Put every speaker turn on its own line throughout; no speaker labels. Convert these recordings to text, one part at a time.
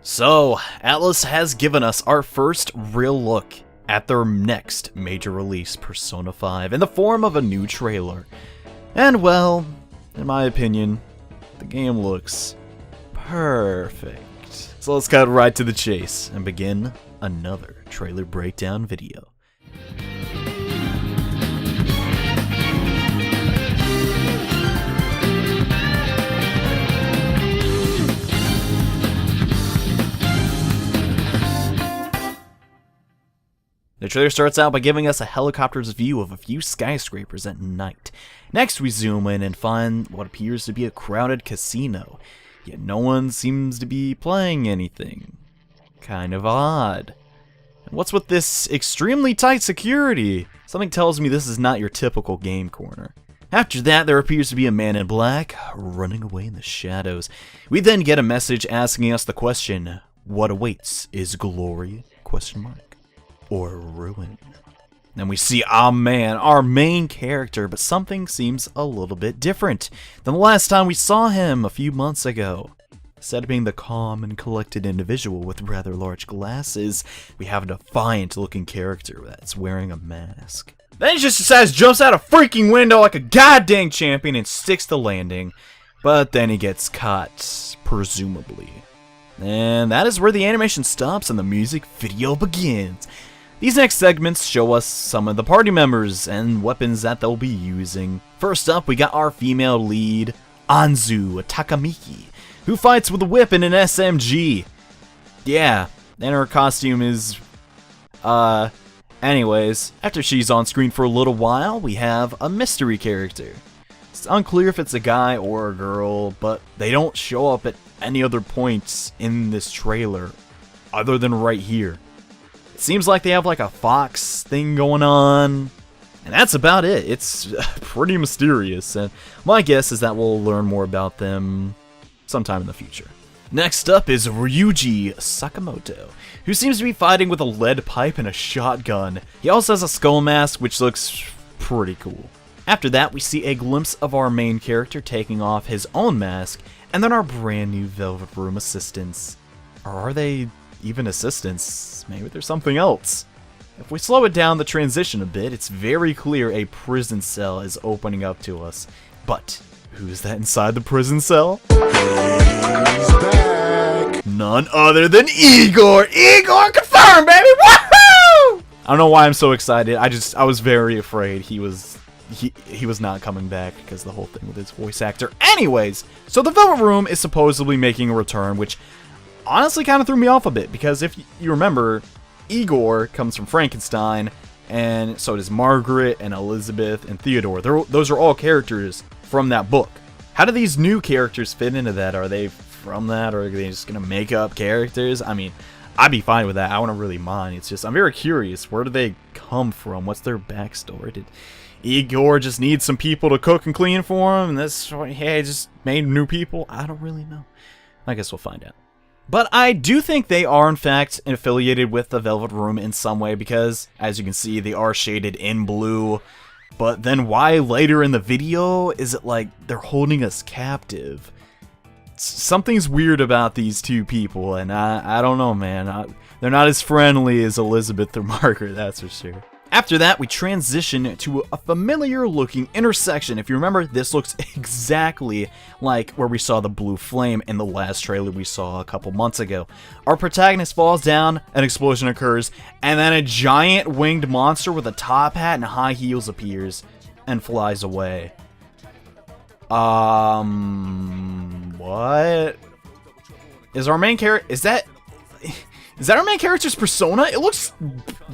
So, Atlus has given us our first real look at their next major release, Persona 5, in the form of a new trailer. And well, in my opinion, the game looks perfect. So let's cut right to the chase and begin another trailer breakdown video. The trailer starts out by giving us a helicopter's view of a few skyscrapers at night. Next, we zoom in and find what appears to be a crowded casino, yet no one seems to be playing anything. Kind of odd. And what's with this extremely tight security? Something tells me this is not your typical game corner. After that, there appears to be a man in black running away in the shadows. We then get a message asking us the question, what awaits? Is glory? ? Or ruin. Then we see our man, our main character, but something seems a little bit different than the last time we saw him a few months ago. Instead of being the calm and collected individual with rather large glasses, we have a defiant looking character that's wearing a mask. Then he just decides jumps out a freaking window like a goddamn champion and sticks the landing, but then he gets caught, presumably. And that is where the animation stops and the music video begins. These next segments show us some of the party members and weapons that they'll be using. First up, we got our female lead, Anzu Takamiki, who fights with a whip and an SMG. Yeah, and her costume is... Anyways, after she's on screen for a little while, we have a mystery character. It's unclear if it's a guy or a girl, but they don't show up at any other points in this trailer, other than right here. It seems like they have like a fox thing going on, and that's about it. It's pretty mysterious, and my guess is that we'll learn more about them sometime in the future. Next up is Ryuji Sakamoto, who seems to be fighting with a lead pipe and a shotgun. He also has a skull mask, which looks pretty cool. After that, we see a glimpse of our main character taking off his own mask, and then our brand new Velvet Room assistants. Or are they even assistants? Maybe there's something else. If we slow it down the transition a bit, it's very clear a prison cell is opening up to us. But who's that inside the prison cell? He's back. None other than Igor! Igor confirmed, baby! Woohoo! I don't know why I'm so excited. I was very afraid he was not coming back because the whole thing with his voice actor. Anyways, so the Velvet Room is supposedly making a return, which honestly kind of threw me off a bit, because if you remember, Igor comes from Frankenstein, and so does Margaret and Elizabeth and Theodore. Those are all characters from that book. How do these new characters fit into that? Are they from that, or are they just going to make up characters? I mean, I'd be fine with that. I wouldn't really mind. It's just, I'm very curious. Where do they come from? What's their backstory? Did Igor just need some people to cook and clean for him, and that's why, hey, just made new people? I don't really know. I guess we'll find out. But I do think they are, in fact, affiliated with the Velvet Room in some way, because, as you can see, they are shaded in blue. But then why later in the video is it like they're holding us captive? Something's weird about these two people, and I don't know, man. They're not as friendly as Elizabeth or Margaret, that's for sure. After that, we transition to a familiar-looking intersection. If you remember, this looks exactly like where we saw the blue flame in the last trailer we saw a couple months ago. Our protagonist falls down, an explosion occurs, and then a giant winged monster with a top hat and high heels appears and flies away. What? Is our main character... Is that our main character's persona? It looks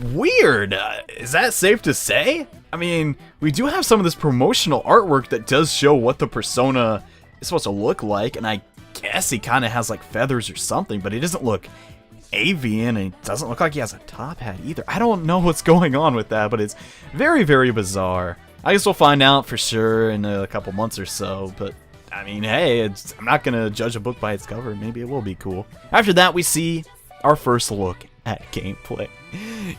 weird. Is that safe to say? I mean, we do have some of this promotional artwork that does show what the persona is supposed to look like, and I guess he kind of has like feathers or something, but he doesn't look avian, and it doesn't look like he has a top hat either. I don't know what's going on with that, but it's very, very bizarre. I guess we'll find out for sure in a couple months or so, but I mean, hey, I'm not going to judge a book by its cover. Maybe it will be cool. After that, we see our first look at gameplay.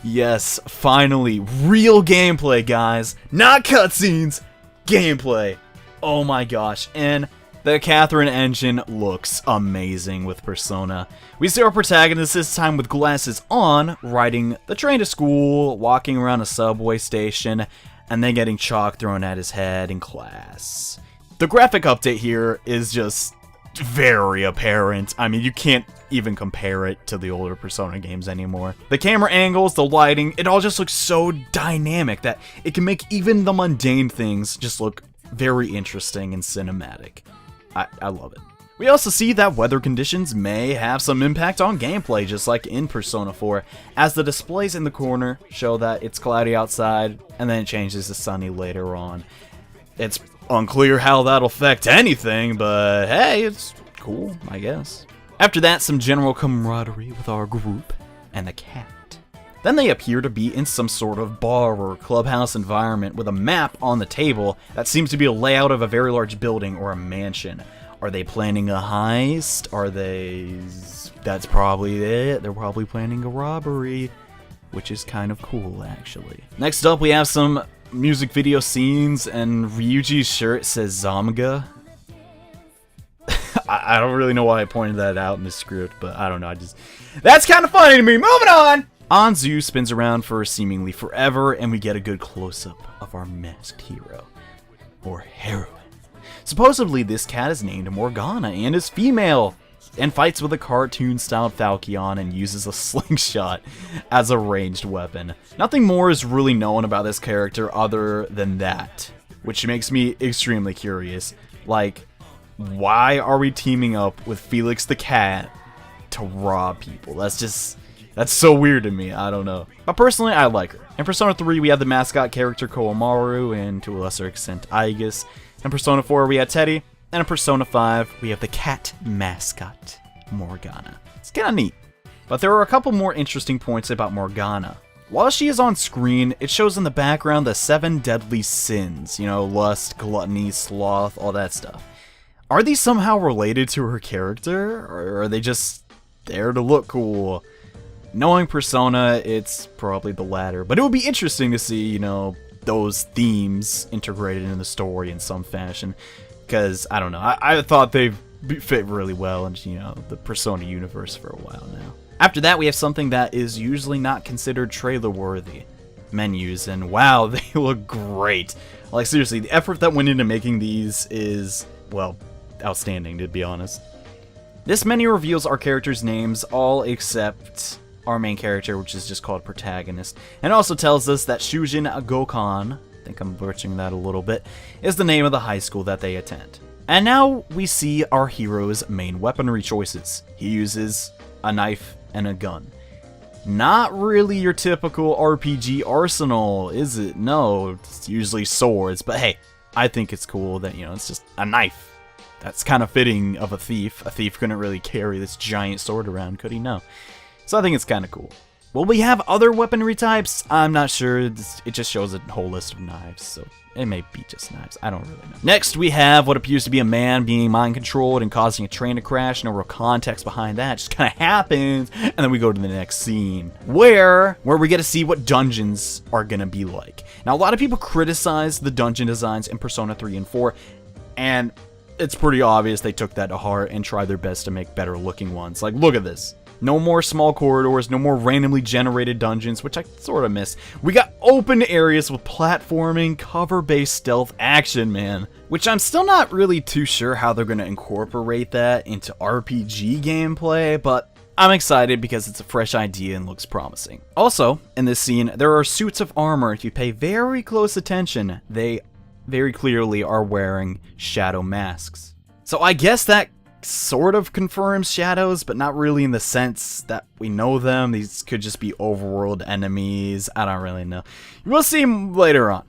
Yes, finally, real gameplay, guys. Not cutscenes, gameplay. Oh my gosh. And The Catherine engine looks amazing with Persona. We see our protagonist this time with glasses on, riding the train to school, walking around a subway station, and then getting chalk thrown at his head in class. The graphic update here is just very apparent. I mean, you can't even compare it to the older Persona games anymore. The camera angles, the lighting, it all just looks so dynamic that it can make even the mundane things just look very interesting and cinematic. I love it. We also see that weather conditions may have some impact on gameplay, just like in Persona 4, as the displays in the corner show that it's cloudy outside, and then it changes to sunny later on. It's unclear how that'll affect anything, but hey, it's cool, I guess. After that, some general camaraderie with our group and the cat. Then they appear to be in some sort of bar or clubhouse environment with a map on the table that seems to be a layout of a very large building or a mansion. Are they planning a heist? That's probably it. They're probably planning a robbery, which is kind of cool, actually. Next up, we have some music video scenes, and Ryuji's shirt says Zamga. I don't really know why I pointed that out in the script, but I don't know. That's kind of funny to me. Moving on! Anzu spins around for seemingly forever, and we get a good close-up of our masked hero. Or heroine. Supposedly, this cat is named Morgana and is female, and fights with a cartoon-styled Falchion and uses a slingshot as a ranged weapon. Nothing more is really known about this character other than that, which makes me extremely curious. Like, why are we teaming up with Felix the cat to rob people? That's so weird to me, I don't know. But personally, I like her. In Persona 3, we have the mascot character Koamaru, and to a lesser extent, Aigis. In Persona 4, we had Teddy. And in Persona 5, we have the cat mascot, Morgana. It's kinda neat. But there are a couple more interesting points about Morgana. While she is on screen, it shows in the background the 7 deadly sins. You know, lust, gluttony, sloth, all that stuff. Are these somehow related to her character? Or are they just there to look cool? Knowing Persona, it's probably the latter, but it would be interesting to see, you know, those themes integrated in the story in some fashion, because, I don't know, I thought they fit really well into, you know, the Persona universe for a while now. After that, we have something that is usually not considered trailer-worthy. Menus, and wow, they look great. Like, seriously, the effort that went into making these is, well, outstanding, to be honest. This menu reveals our characters' names, all except our main character, which is just called Protagonist, and also tells us that Shujin Gokan, I think I'm butchering that a little bit, is the name of the high school that they attend. And now we see our hero's main weaponry choices. He uses a knife and a gun. Not really your typical RPG arsenal, is it? No, it's usually swords, but hey, I think it's cool that, you know, it's just a knife. That's kind of fitting of a thief. A thief couldn't really carry this giant sword around, could he? No. So I think it's kind of cool. Will we have other weaponry types? I'm not sure. It just shows a whole list of knives, so it may be just knives. I don't really know. Next, we have what appears to be a man being mind-controlled and causing a train to crash. No real context behind that. It just kind of happens. And then we go to the next scene, where we get to see what dungeons are going to be like. Now, a lot of people criticize the dungeon designs in Persona 3 and 4, and it's pretty obvious they took that to heart and tried their best to make better-looking ones. Like, look at this. No more small corridors, no more randomly generated dungeons, which I sort of miss. We got open areas with platforming, cover-based stealth action, man. Which I'm still not really too sure how they're going to incorporate that into RPG gameplay, but I'm excited because it's a fresh idea and looks promising. Also, in this scene, there are suits of armor. If you pay very close attention, they very clearly are wearing shadow masks. So I guess that sort of confirms shadows, but not really in the sense that we know them. These could just be overworld enemies. I don't really know. We'll see later on.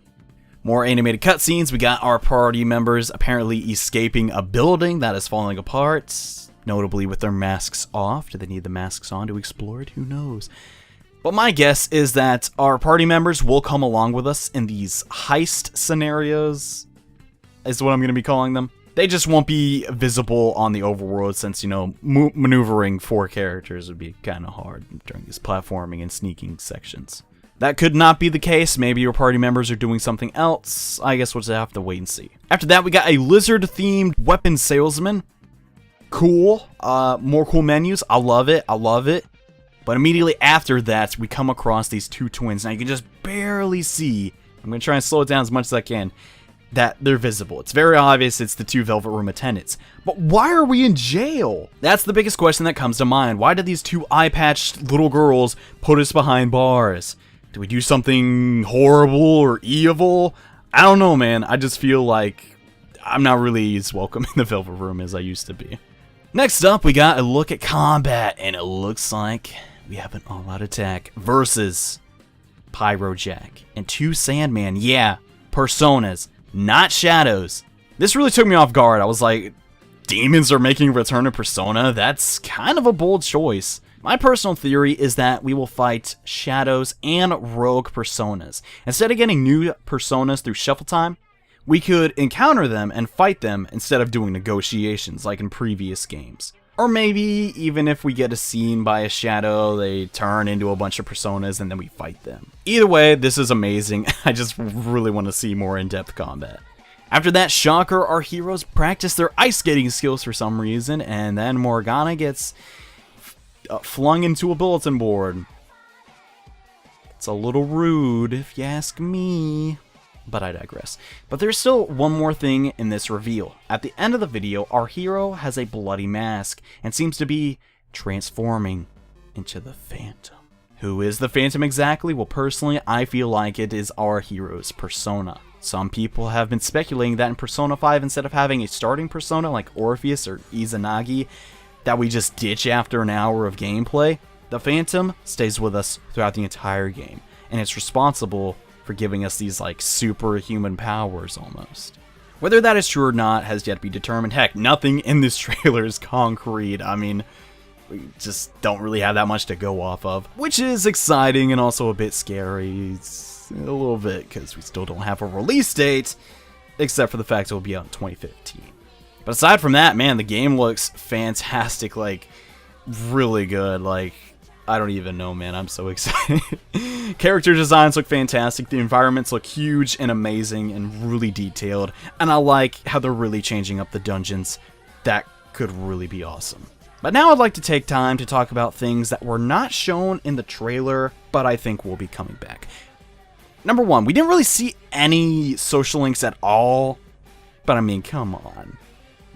More animated cutscenes. We got our party members apparently escaping a building that is falling apart, notably with their masks off. Do they need the masks on to explore it? Who knows? But my guess is that our party members will come along with us in these heist scenarios, is what I'm going to be calling them. They just won't be visible on the overworld since, you know, maneuvering 4 characters would be kind of hard during these platforming and sneaking sections. That could not be the case. Maybe your party members are doing something else. I guess we'll just have to wait and see. After that, we got a lizard-themed weapon salesman. Cool. More cool menus. I love it. I love it. But immediately after that, we come across these two twins. Now, you can just barely see. I'm going to try and slow it down as much as I can. That they're visible. It's very obvious it's the two Velvet Room attendants. But why are we in jail? That's the biggest question that comes to mind. Why did these two eye-patched little girls put us behind bars? Did we do something horrible or evil? I don't know, man. I just feel like I'm not really as welcome in the Velvet Room as I used to be. Next up, we got a look at combat, and it looks like we have an all-out attack versus Pyro Jack and two Sandman. Yeah, personas, not shadows. This really took me off guard. I was like, demons are making a return to Persona? That's kind of a bold choice. My personal theory is that we will fight shadows and rogue personas. Instead of getting new personas through shuffle time, we could encounter them and fight them instead of doing negotiations like in previous games. Or maybe even if we get a scene by a shadow, they turn into a bunch of personas and then we fight them. Either way, this is amazing. I just really want to see more in-depth combat. After that, shocker, our heroes practice their ice skating skills for some reason, and then Morgana gets flung into a bulletin board. It's a little rude, if you ask me. But I digress. But there's still one more thing in this reveal. At the end of the video, our hero has a bloody mask and seems to be transforming into the Phantom. Who is the Phantom exactly? Well, personally, I feel like it is our hero's persona. Some people have been speculating that in Persona 5, instead of having a starting persona like Orpheus or Izanagi that we just ditch after an hour of gameplay, the Phantom stays with us throughout the entire game, and it's responsible for giving us these like superhuman powers almost. Whether that is true or not has yet to be determined. Heck, nothing in this trailer is concrete. I mean, we just don't really have that much to go off of, which is exciting and also a bit scary. It's a little bit because we still don't have a release date, except for the fact it will be out in 2015. But aside from that, man, the game looks fantastic, like really good. Like, I don't even know, man. I'm so excited. Character designs look fantastic. The environments look huge and amazing and really detailed. And I like how they're really changing up the dungeons. That could really be awesome. But now I'd like to take time to talk about things that were not shown in the trailer, but I think will be coming back. Number one, we didn't really see any social links at all. But I mean, come on.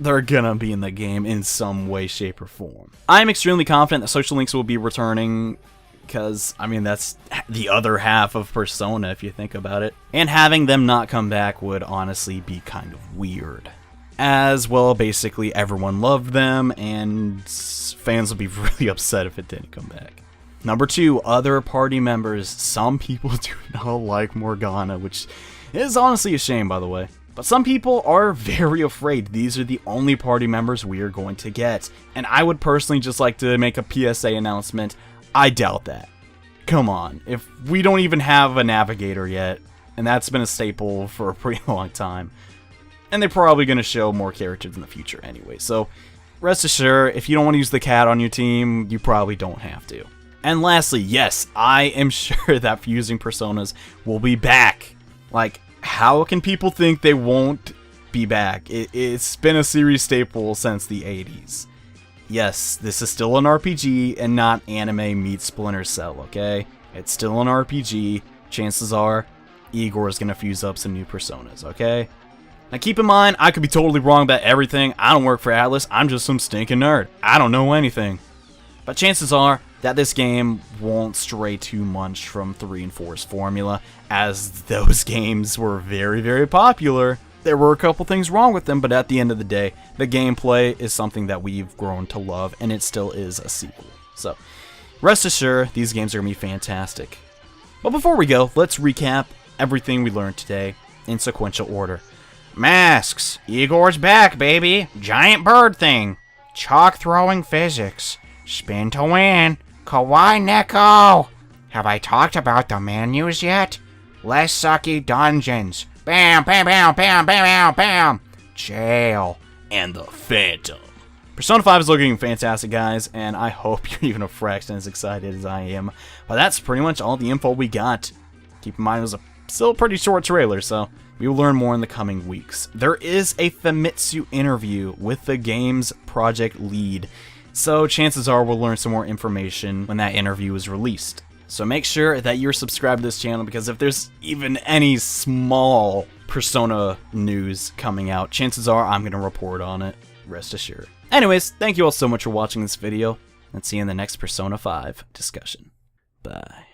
They're gonna be in the game in some way, shape, or form. I'm extremely confident that social links will be returning, because, I mean, that's the other half of Persona, if you think about it. And having them not come back would honestly be kind of weird. As well, basically, everyone loved them, and fans would be really upset if it didn't come back. Number two, other party members. Some people do not like Morgana, which is honestly a shame, by the way. But some people are very afraid these are the only party members we are going to get. And I would personally just like to make a PSA announcement. I doubt that. Come on, if we don't even have a navigator yet, and that's been a staple for a pretty long time, and they're probably going to show more characters in the future anyway. So rest assured, if you don't want to use the cat on your team, you probably don't have to. And lastly, yes, I am sure that fusing personas will be back. Like, how can people think they won't be back? It's been a series staple since the 80s. Yes, this is still an RPG and not anime meets Splinter Cell, okay? It's still an RPG. Chances are Igor is going to fuse up some new personas, okay? Now keep in mind, I could be totally wrong about everything. I don't work for Atlus. I'm just some stinking nerd. I don't know anything. But chances are that this game won't stray too much from 3 and 4's formula, as those games were very, very popular. There were a couple things wrong with them, but at the end of the day, the gameplay is something that we've grown to love, and it still is a sequel. So, rest assured, these games are going to be fantastic. But before we go, let's recap everything we learned today in sequential order. Masks. Igor's back, baby. Giant bird thing. Chalk throwing physics. Spin to win. Kawaii Neko! Have I talked about the menus yet? Less sucky dungeons. Bam, bam, bam, bam, bam, bam, bam. Jail. And the Phantom. Persona 5 is looking fantastic, guys, and I hope you're even a fraction as excited as I am. But that's pretty much all the info we got. Keep in mind it was still a pretty short trailer, so we will learn more in the coming weeks. There is a Famitsu interview with the game's project lead, so chances are we'll learn some more information when that interview is released. So make sure that you're subscribed to this channel, because if there's even any small Persona news coming out, chances are I'm going to report on it, rest assured. Anyways, thank you all so much for watching this video, and see you in the next Persona 5 discussion. Bye.